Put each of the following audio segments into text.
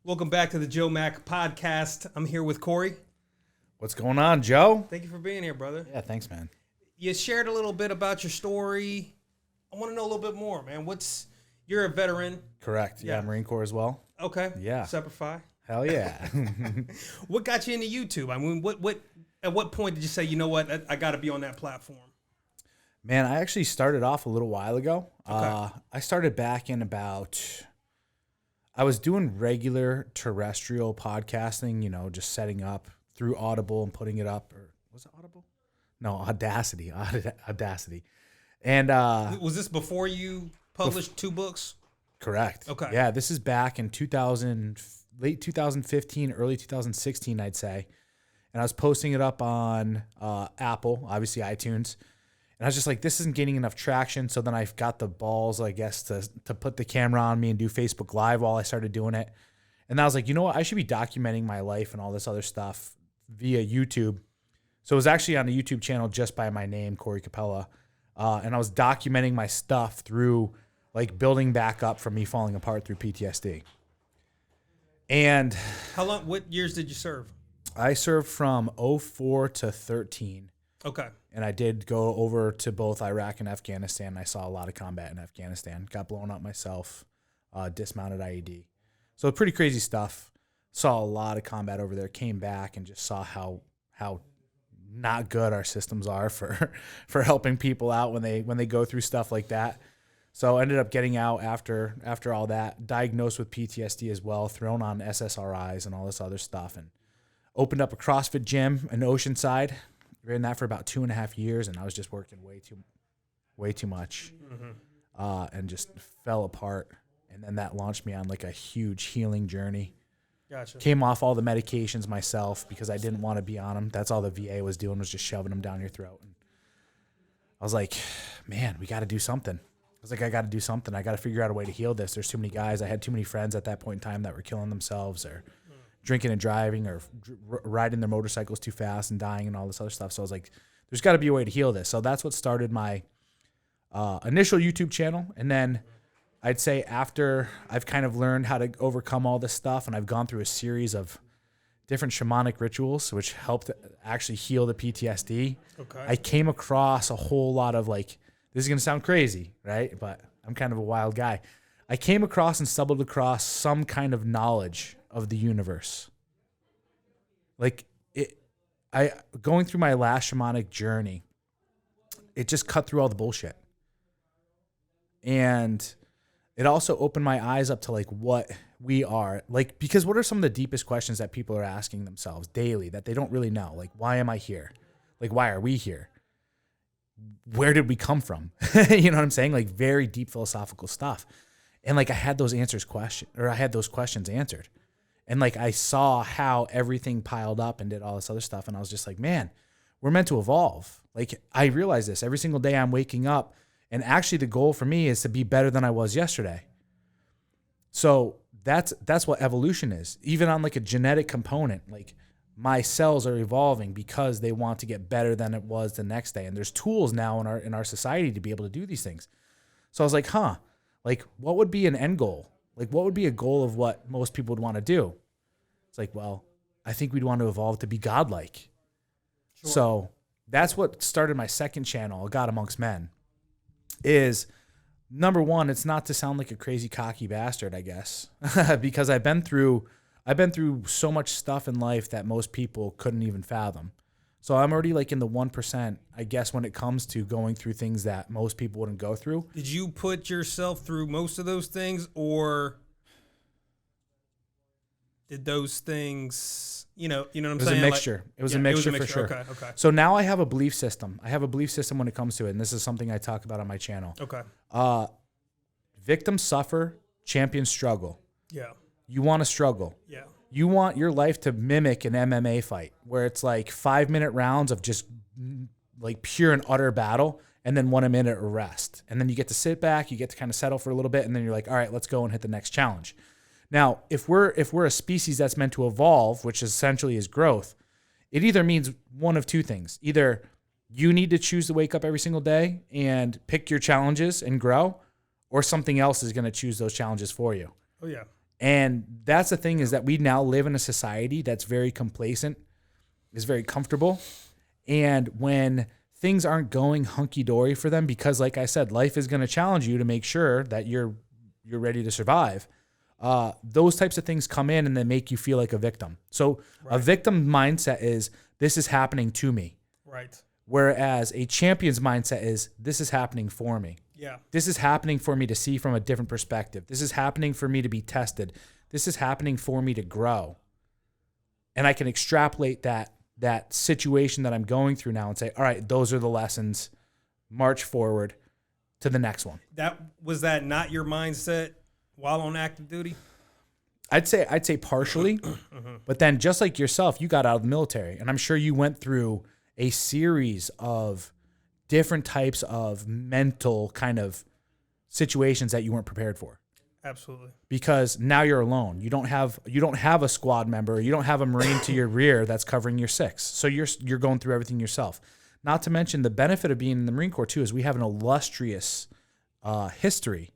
Welcome back to the Joe Mac podcast. I'm here with Corey. What's going on, Joe? Thank you for being here, brother. Yeah, thanks, man. You shared a little bit about your story. I want to know a little bit more, man. You're a veteran. Correct. Yeah, Marine Corps as well. Okay. Yeah. Semper Fi. Hell yeah. What got you into YouTube? I mean, at what point did you say, you know what, I got to be on that platform? Man, I actually started off a little while ago. Okay. I started back in I was doing regular terrestrial podcasting, just setting up through Audible and putting it up. Or was it Audible? No, Audacity. Audacity. And was this before you published two books? Correct. Okay. Yeah, this is back in late 2015, early 2016, I'd say. And I was posting it up on Apple, obviously iTunes. And I was just like, this isn't getting enough traction. So then I got the balls, I guess, to put the camera on me and do Facebook Live while I started doing it. And I was like, you know what? I should be documenting my life and all this other stuff via YouTube. So it was actually on a YouTube channel just by my name, Corey Capella. And I was documenting my stuff through like building back up from me falling apart through PTSD. And what years did you serve? I served from 04 to 13. Okay. And I did go over to both Iraq and Afghanistan. I saw a lot of combat in Afghanistan. Got blown up myself, dismounted IED. So pretty crazy stuff. Saw a lot of combat over there. Came back and just saw how not good our systems are for helping people out when they go through stuff like that. So I ended up getting out after all that, diagnosed with PTSD as well, thrown on SSRIs and all this other stuff, and opened up a CrossFit gym in Oceanside. Ran that for about 2.5 years, and I was just working way too much, and just fell apart. And then that launched me on like a huge healing journey. Gotcha. Came off all the medications myself because I didn't want to be on them. That's all the VA was doing, was just shoving them down your throat. And I was like, man, we got to do something. I got to do something. I got to figure out a way to heal this. There's too many guys. I had too many friends at that point in time that were killing themselves or drinking and driving or riding their motorcycles too fast and dying and all this other stuff. So I was like, there's got to be a way to heal this. So that's what started my initial YouTube channel. And then I'd say after I've kind of learned how to overcome all this stuff, and I've gone through a series of different shamanic rituals, which helped actually heal the PTSD. Okay. I came across a whole lot of this is going to sound crazy, right? But I'm kind of a wild guy. I came across and stumbled across some kind of knowledge of the universe. Going through my last shamanic journey, it just cut through all the bullshit. And it also opened my eyes up to what we are. Because what are some of the deepest questions that people are asking themselves daily that they don't really know? Why am I here? Why are we here? Where did we come from? You know what I'm saying? Very deep philosophical stuff. And I had those questions answered. And I saw how everything piled up and did all this other stuff. And I was just like, man, we're meant to evolve. I realize this every single day I'm waking up. And actually the goal for me is to be better than I was yesterday. So that's what evolution is. Even on a genetic component, my cells are evolving because they want to get better than it was the next day. And there's tools now in our society to be able to do these things. So I was like, what would be an end goal? What would be a goal of what most people would want to do? It's well, I think we'd want to evolve to be godlike. Sure. So that's what started my second channel, God Amongst Men, is number one, it's not to sound like a crazy cocky bastard, I guess, because I've been through so much stuff in life that most people couldn't even fathom. So I'm already in the 1%, I guess, when it comes to going through things that most people wouldn't go through. Did you put yourself through most of those things, or did those things, you know what I'm saying? It was a mixture. It was a mixture for sure. Okay. So now I have a belief system. I have a belief system when it comes to it, and this is something I talk about on my channel. Okay. Victims suffer, champions struggle. Yeah. You want to struggle. Yeah. You want your life to mimic an MMA fight where it's 5-minute rounds of just pure and utter battle, and then 1 minute of rest. And then you get to sit back, you get to kind of settle for a little bit, and then you're like, all right, let's go and hit the next challenge. Now, if we're a species that's meant to evolve, which essentially is growth, it either means one of two things. Either you need to choose to wake up every single day and pick your challenges and grow, or something else is going to choose those challenges for you. Oh, yeah. And that's the thing, is that we now live in a society that's very complacent, is very comfortable. And when things aren't going hunky-dory for them, because like I said, life is going to challenge you to make sure that you're ready to survive. Those types of things come in and they make you feel like a victim. So a victim mindset is, this is happening to me. Right. Whereas a champion's mindset is, this is happening for me. Yeah. This is happening for me to see from a different perspective. This is happening for me to be tested. This is happening for me to grow. And I can extrapolate that situation that I'm going through now and say, all right, those are the lessons. March forward to the next one. Was that not your mindset while on active duty? I'd say partially, but then just like yourself, you got out of the military, and I'm sure you went through a series of different types of mental kind of situations that you weren't prepared for. Absolutely. Because now you're alone. You don't have a squad member. You don't have a Marine to your rear that's covering your six. So you're going through everything yourself. Not to mention the benefit of being in the Marine Corps too is we have an illustrious history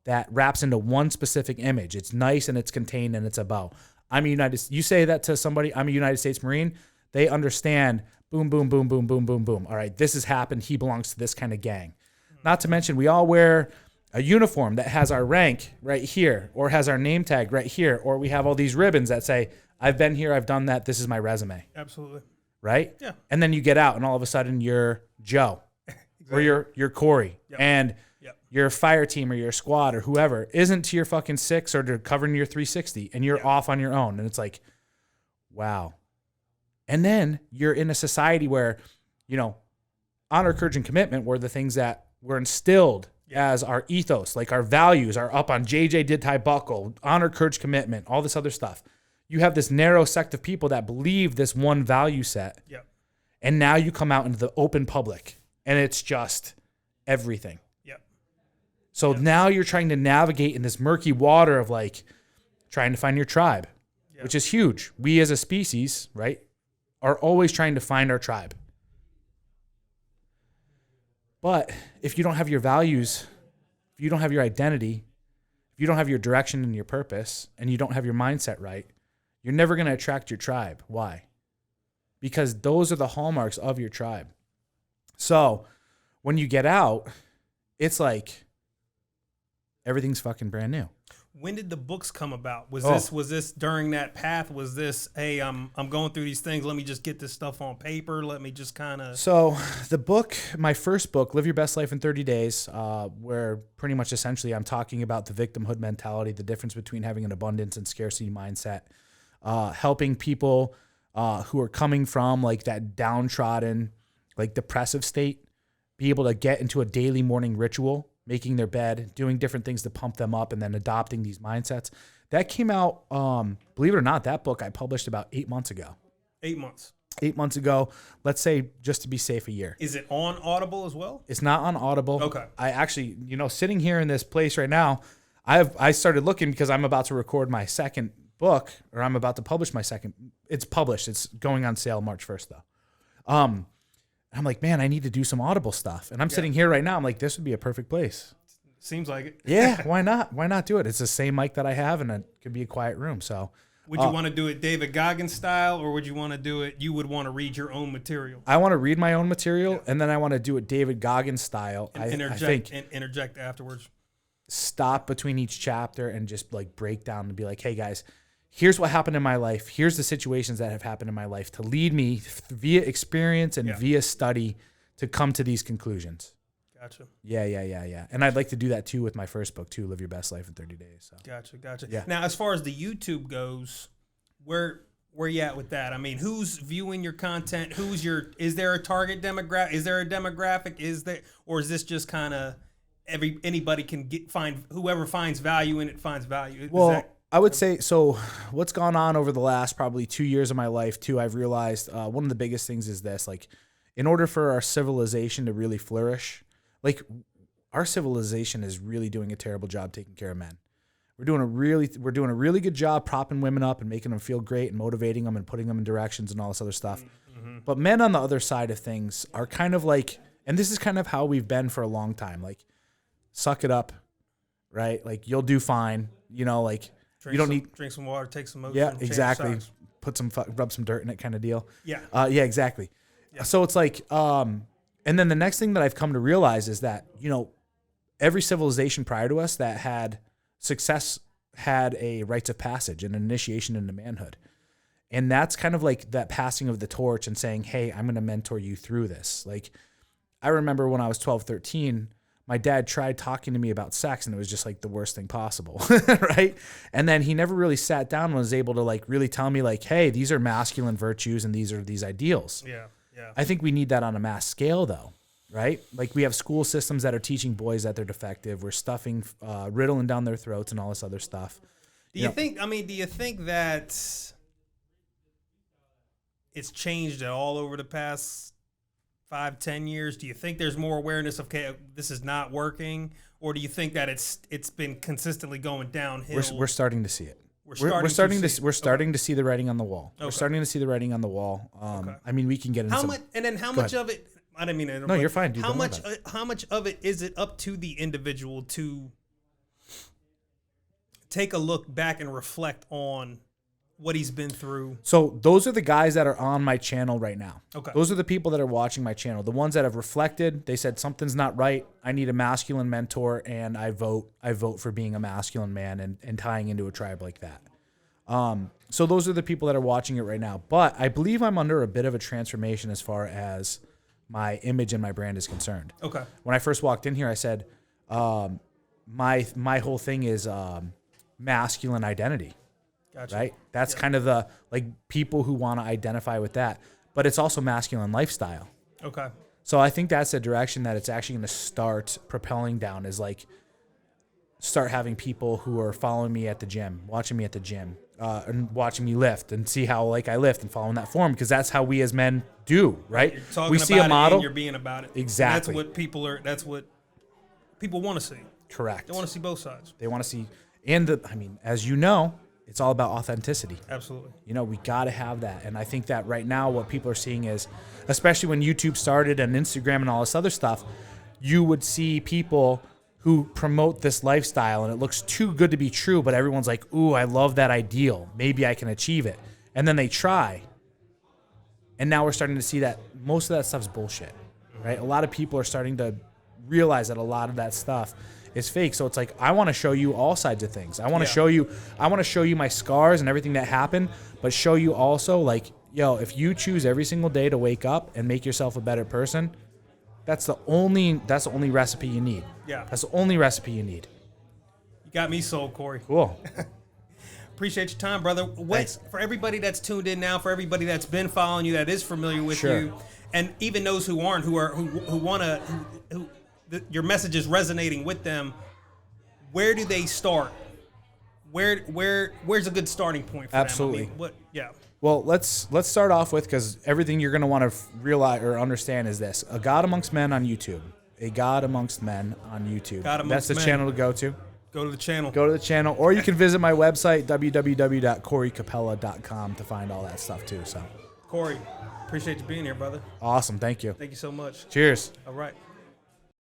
that wraps into one specific image. It's nice and it's contained and it's about. You say that to somebody, I'm a United States Marine, they understand, boom, boom, boom, boom, boom, boom, boom. All right, this has happened. He belongs to this kind of gang. Not to mention we all wear a uniform that has our rank right here, or has our name tag right here, or we have all these ribbons that say, I've been here, I've done that, this is my resume. Absolutely. Right? Yeah. And then you get out and all of a sudden you're Joe. Exactly. Or you're Corey. Yep. And your fire team or your squad or whoever isn't to your fucking six or to covering your 360, and you're off on your own. And it's like, wow. And then you're in a society where, honor, courage, and commitment were the things that were instilled as our ethos, like our values are up on JJ did tie buckle, honor, courage, commitment, all this other stuff. You have this narrow sect of people that believe this one value set. Yep. And now you come out into the open public and it's just everything. Yep. So now you're trying to navigate in this murky water of like trying to find your tribe, which is huge. We as a species, right, are always trying to find our tribe. But if you don't have your values, if you don't have your identity, if you don't have your direction and your purpose, and you don't have your mindset right, you're never going to attract your tribe. Why? Because those are the hallmarks of your tribe. So when you get out, it's like everything's fucking brand new. When did the books come about? Was this during that path? Was this, hey, I'm going through these things, let me just get this stuff on paper, let me just kind of... So the book, my first book, Live Your Best Life in 30 Days, where pretty much essentially I'm talking about the victimhood mentality, the difference between having an abundance and scarcity mindset, helping people who are coming from like that downtrodden, like depressive state, be able to get into a daily morning ritual, making their bed, doing different things to pump them up, and then adopting these mindsets. That came out, believe it or not, that book I published about 8 months ago. 8 months. 8 months ago, let's say, just to be safe, a year. Is it on Audible as well? It's not on Audible. Okay. I actually, sitting here in this place right now, I started looking because I'm about to record my second book, or I'm about to publish my second. It's published. It's going on sale March 1st, though. I'm like, man, I need to do some Audible stuff. And I'm sitting here right now. I'm like, this would be a perfect place. Seems like it. Yeah, why not? Why not do it? It's the same mic that I have, and it could be a quiet room. So, would you want to do it David Goggin style, or would you want to do it, you would want to read your own material? I want to read my own material, and then I want to do it David Goggin style. And I think interject afterwards. Stop between each chapter and just like break down and be like, hey, guys, here's what happened in my life. Here's the situations that have happened in my life to lead me via experience and via study to come to these conclusions. Gotcha. Yeah. And I'd like to do that too with my first book too, Live Your Best Life in 30 Days. So. Gotcha. Yeah. Now, as far as the YouTube goes, where you at with that? I mean, who's viewing your content? Is there a target demographic? Is there a demographic? Or is this just kind of anybody can find whoever finds value in it finds value? I would say, so what's gone on over the last probably 2 years of my life too, I've realized one of the biggest things is this, like in order for our civilization to really flourish, like our civilization is really doing a terrible job taking care of men. We're doing a really good job propping women up and making them feel great and motivating them and putting them in directions and all this other stuff. Mm-hmm. But men on the other side of things are kind of like, and this is kind of how we've been for a long time, like suck it up, right? Like you'll do fine, like You don't need drink some water, take some motion. Yeah, change exactly. socks. Put some rub some dirt in it, kind of deal. Yeah. Yeah, exactly. Yeah. So it's like, and then the next thing that I've come to realize is that, you know, every civilization prior to us that had success had a rites of passage and an initiation into manhood. And that's kind of like that passing of the torch and saying, hey, I'm going to mentor you through this. Like, I remember when I was 12, 13, my dad tried talking to me about sex and it was just like the worst thing possible, right? And then he never really sat down and was able to like really tell me like, hey, these are masculine virtues and these are these ideals. Yeah, yeah. I think we need that on a mass scale though, right? Like we have school systems that are teaching boys that they're defective. We're stuffing, riddling down their throats and all this other stuff. Do you think that it's changed at all over the past 5-10 years? Do you think there's more awareness of, okay, this is not working, or do you think that it's been consistently going downhill? We're starting to see it. We're starting to see the writing on the wall. Okay. We're starting to see the writing on the wall. Okay. I mean, we can get into how much of it? I didn't mean to interrupt. No, you're fine. Dude, how much of it is it up to the individual to take a look back and reflect on what he's been through? So those are the guys that are on my channel right now. Okay. Those are the people that are watching my channel. The ones that have reflected, they said something's not right. I need a masculine mentor, and I vote for being a masculine man and tying into a tribe like that. So those are the people that are watching it right now. But I believe I'm under a bit of a transformation as far as my image and my brand is concerned. Okay. When I first walked in here, I said, my whole thing is masculine identity. Gotcha. Right? That's kind of the, like, people who want to identify with that. But it's also masculine lifestyle. Okay. So I think that's the direction that it's actually going to start propelling down, is like start having people who are following me at the gym, watching me at the gym, and watching me lift and see how like I lift and following that form, because that's how we as men do, right? You're talking we see a model. And you're being about it. Exactly. That's what people want to see. Correct. They want to see both sides. They want to see, as you know, it's all about authenticity. Absolutely. You know, we got to have that. And I think that right now what people are seeing is, especially when YouTube started and Instagram and all this other stuff, you would see people who promote this lifestyle and it looks too good to be true, but everyone's like, ooh, I love that ideal. Maybe I can achieve it. And then they try. And now we're starting to see that most of that stuff's bullshit, right? A lot of people are starting to realize that a lot of that stuff is fake. So it's like, I want to show you all sides of things. I want to show you my scars and everything that happened, but show you also like, yo, if you choose every single day to wake up and make yourself a better person, that's the only recipe you need. Yeah. That's the only recipe you need. You got me sold, Corey. Cool. Appreciate your time, brother. For everybody that's tuned in now, for everybody that's been following you, that is familiar with you, and even those who aren't, who your message is resonating with them, where do they start? Where's a good starting point for Absolutely. them? Well, let's start off with, because everything you're going to want to realize or understand is this: A God Amongst Men on YouTube. A God Amongst Men on YouTube. That's the channel to go to. Go to the channel. Go to the channel, or you can visit my website, www.coreycapella.com, to find all that stuff too. So, Corey, appreciate you being here, brother. Awesome. Thank you. Thank you so much. Cheers. All right.